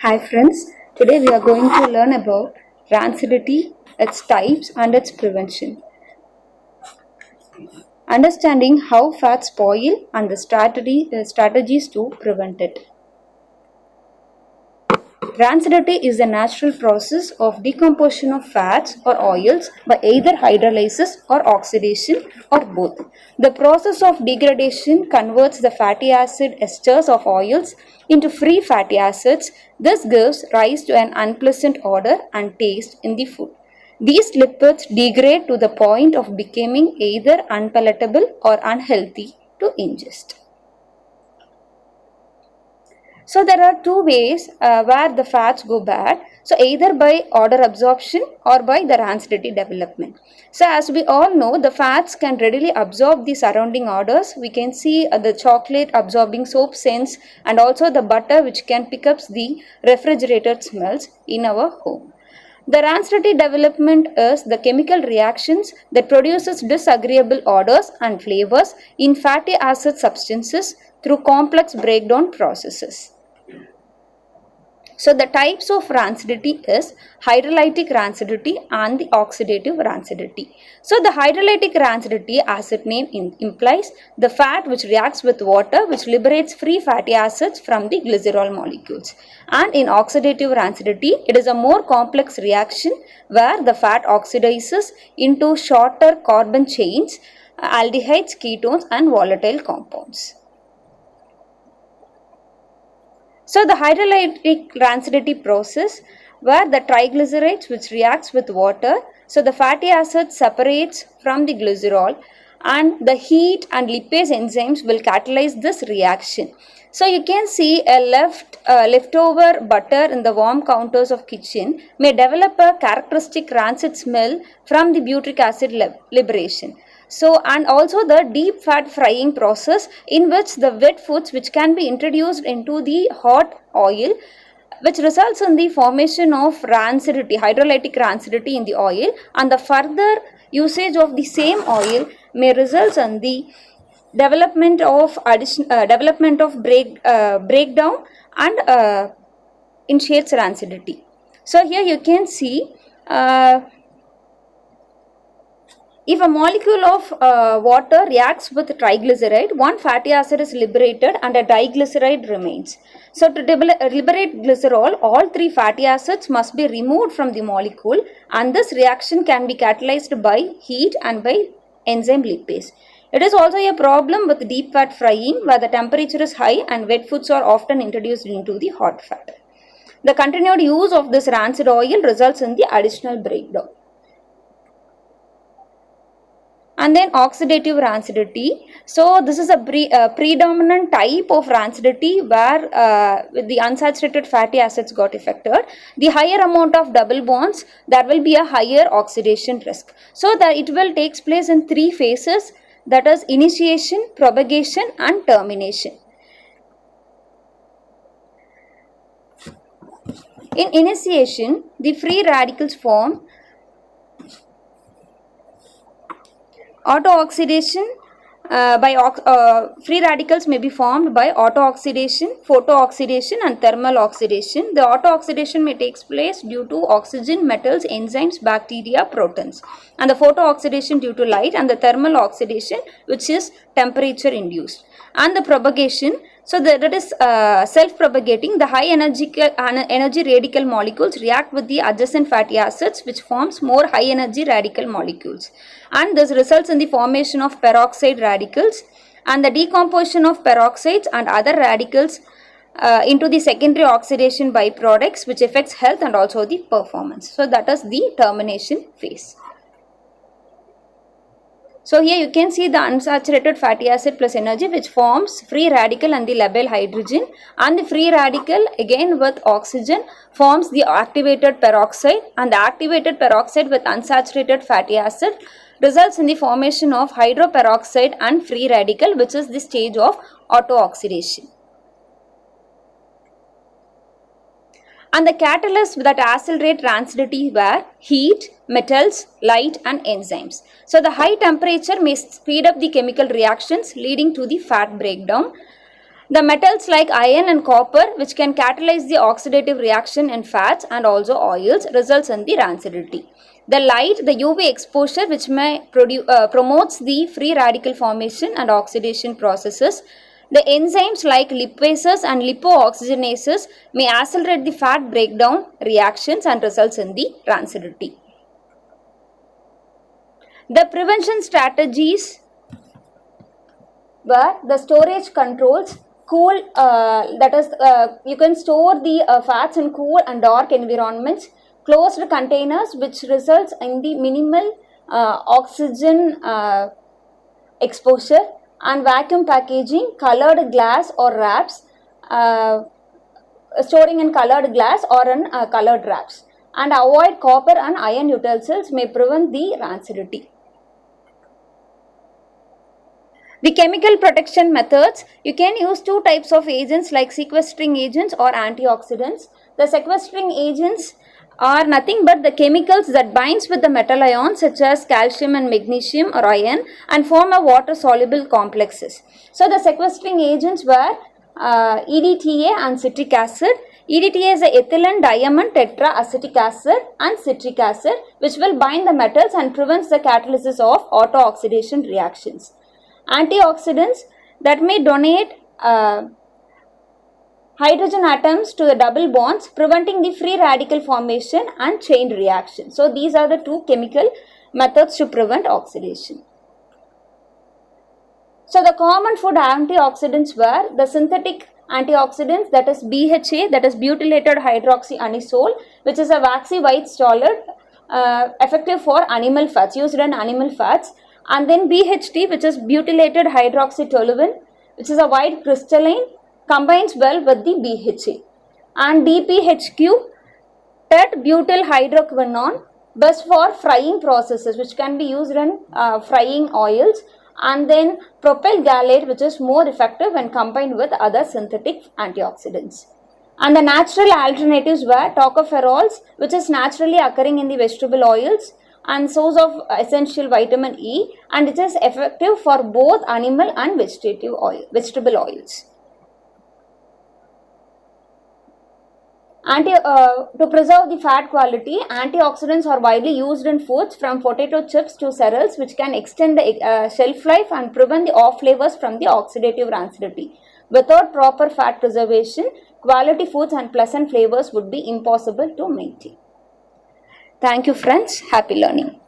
Hi friends, today we are going to learn about rancidity, its types and its prevention. Understanding how fats spoil and the strategies to prevent it. Rancidity is the natural process of decomposition of fats or oils by either hydrolysis or oxidation or both. The process of degradation converts the fatty acid esters of oils into free fatty acids. This gives rise to an unpleasant odor and taste in the food. These lipids degrade to the point of becoming either unpalatable or unhealthy to ingest. So there are two ways where the fats go bad. So either by odor absorption or by the rancidity development. So as we all know, the fats can readily absorb the surrounding odors. We can see the chocolate absorbing soap scents and also the butter which can pick up the refrigerated smells in our home. The rancidity development is the chemical reactions that produces disagreeable odors and flavors in fatty acid substances through complex breakdown processes. So the types of rancidity is hydrolytic rancidity and the oxidative rancidity. So the hydrolytic rancidity, as its name implies, the fat which reacts with water which liberates free fatty acids from the glycerol molecules. And in oxidative rancidity, it is a more complex reaction where the fat oxidizes into shorter carbon chains, aldehydes, ketones and volatile compounds. So the hydrolytic rancidity process where the triglycerides which reacts with water, so the fatty acid separates from the glycerol and the heat and lipase enzymes will catalyze this reaction. So you can see a leftover butter in the warm counters of kitchen may develop a characteristic rancid smell from the butyric acid liberation. So, and also the deep fat frying process in which the wet foods which can be introduced into the hot oil which results in the formation of rancidity, hydrolytic rancidity in the oil, and the further usage of the same oil may result in the development of breakdown and initiates rancidity. So here you can see if a molecule of water reacts with triglyceride, one fatty acid is liberated and a diglyceride remains. So to liberate glycerol, all three fatty acids must be removed from the molecule, and this reaction can be catalyzed by heat and by enzyme lipase. It is also a problem with deep fat frying where the temperature is high and wet foods are often introduced into the hot fat. The continued use of this rancid oil results in the additional breakdown. And then oxidative rancidity. So this is a predominant type of rancidity where the unsaturated fatty acids got affected. The higher amount of double bonds, there will be a higher oxidation risk. So that it will take place in three phases, that is initiation, propagation and termination. In initiation, the free radicals form auto-oxidation free radicals may be formed by auto-oxidation, photo-oxidation and thermal oxidation. The auto-oxidation may take place due to oxygen, metals, enzymes, bacteria, proteins, and the photo-oxidation due to light, and the thermal oxidation which is temperature induced. And the propagation, so that is self-propagating. The high energy radical molecules react with the adjacent fatty acids which forms more high energy radical molecules, and this results in the formation of peroxide radicals and the decomposition of peroxides and other radicals into the secondary oxidation byproducts which affects health and also the performance. So that is the termination phase. So here you can see the unsaturated fatty acid plus energy which forms free radical and the labile hydrogen, and the free radical again with oxygen forms the activated peroxide, and the activated peroxide with unsaturated fatty acid results in the formation of hydroperoxide and free radical, which is the stage of auto-oxidation. And the catalysts that accelerate rancidity were heat, metals, light and enzymes. So the high temperature may speed up the chemical reactions leading to the fat breakdown. The metals like iron and copper, which can catalyze the oxidative reaction in fats and also oils, results in the rancidity. The light, the UV exposure, which may promotes the free radical formation and oxidation processes. The enzymes like lipases and lipooxygenases may accelerate the fat breakdown reactions and results in the rancidity. The prevention strategies were the storage controls, cool, you can store the fats in cool and dark environments, closed containers which results in the minimal oxygen exposure, and vacuum packaging, colored glass or wraps, storing in colored glass or in colored wraps, and avoid copper and iron utensils may prevent the rancidity. The chemical protection methods, you can use two types of agents like sequestering agents or antioxidants. The sequestering agents are nothing but the chemicals that binds with the metal ions such as calcium and magnesium or iron and form a water soluble complexes. So the sequestering agents were EDTA and citric acid. EDTA is a ethylene diamine tetraacetic acid and citric acid, which will bind the metals and prevents the catalysis of auto-oxidation reactions. Antioxidants that may donate hydrogen atoms to the double bonds, preventing the free radical formation and chain reaction. So these are the two chemical methods to prevent oxidation. So the common food antioxidants were the synthetic antioxidants, that is BHA, that is butylated hydroxyanisole, which is a waxy white solid effective for animal fats, used in animal fats, and then BHT, which is butylated hydroxytoluene, which is a white crystalline, combines well with the BHA, and DPHQ, tet-butyl hydroquinone, best for frying processes, which can be used in frying oils, and then propyl gallate, which is more effective when combined with other synthetic antioxidants. And the natural alternatives were tocopherols, which is naturally occurring in the vegetable oils and source of essential vitamin E, and it is effective for both animal and vegetable oils. To preserve the fat quality, antioxidants are widely used in foods from potato chips to cereals, which can extend the shelf life and prevent the off flavors from the oxidative rancidity. Without proper fat preservation, quality foods and pleasant flavors would be impossible to maintain. Thank you, friends. Happy learning.